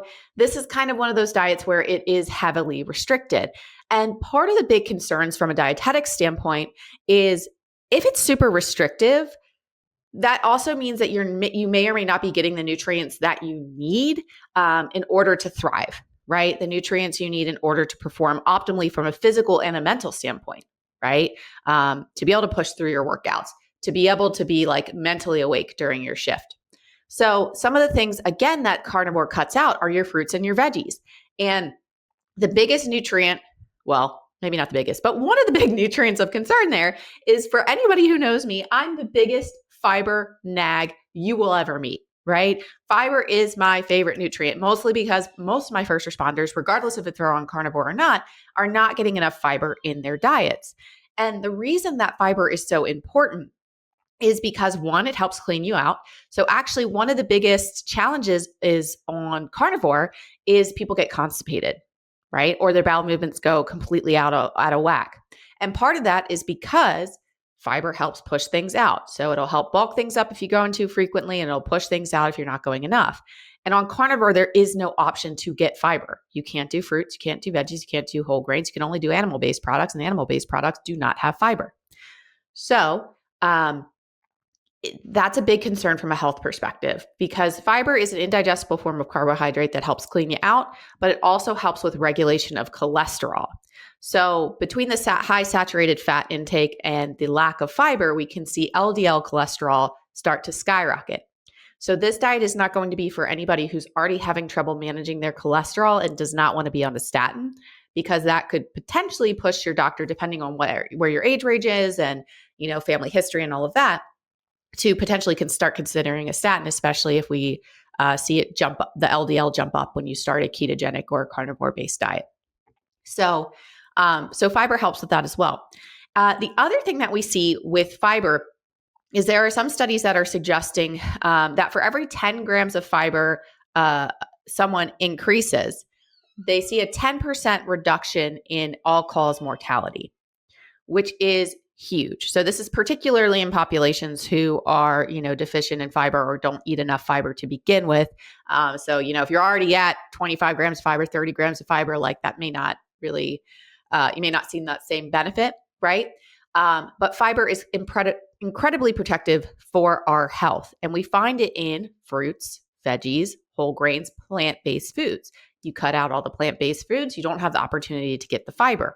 So this is kind of one of those diets where it is heavily restricted. And part of the big concerns from a dietetic standpoint is if it's super restrictive, that also means that you may or may not be getting the nutrients that you need in order to thrive, right? The nutrients you need in order to perform optimally from a physical and a mental standpoint, right? To be able to push through your workouts, to be able to be like mentally awake during your shift. So some of the things, again, that carnivore cuts out are your fruits and your veggies. And the biggest nutrient, well, maybe not the biggest, but one of the big nutrients of concern there is, for anybody who knows me, I'm the biggest fiber nag you will ever meet, right? Fiber is my favorite nutrient, mostly because most of my first responders, regardless if they're on carnivore or not, are not getting enough fiber in their diets. And the reason that fiber is so important is because, one, it helps clean you out. So actually, one of the biggest challenges is on carnivore is people get constipated, right? Or their bowel movements go completely out of whack. And part of that is because fiber helps push things out. So it'll help bulk things up if you go in too frequently, and it'll push things out if you're not going enough. And on carnivore, there is no option to get fiber. You can't do fruits, you can't do veggies, you can't do whole grains. You can only do animal-based products, and animal-based products do not have fiber. So that's a big concern from a health perspective, because fiber is an indigestible form of carbohydrate that helps clean you out, but it also helps with regulation of cholesterol. So between the high saturated fat intake and the lack of fiber, we can see LDL cholesterol start to skyrocket. So this diet is not going to be for anybody who's already having trouble managing their cholesterol and does not want to be on a statin, because that could potentially push your doctor, depending on where your age range is and, family history and all of that, to potentially start considering a statin, especially if we see it jump up, the LDL jump up when you start a ketogenic or carnivore-based diet. So fiber helps with that as well. The other thing that we see with fiber is there are some studies that are suggesting that for every 10 grams of fiber someone increases, they see a 10% reduction in all-cause mortality, which is huge. So this is particularly in populations who are, deficient in fiber or don't eat enough fiber to begin with. So, if you're already at 25 grams of fiber, 30 grams of fiber, like that may not really, you may not see that same benefit, right? But fiber is incredibly protective for our health. And we find it in fruits, veggies, whole grains, plant-based foods. You cut out all the plant-based foods, you don't have the opportunity to get the fiber.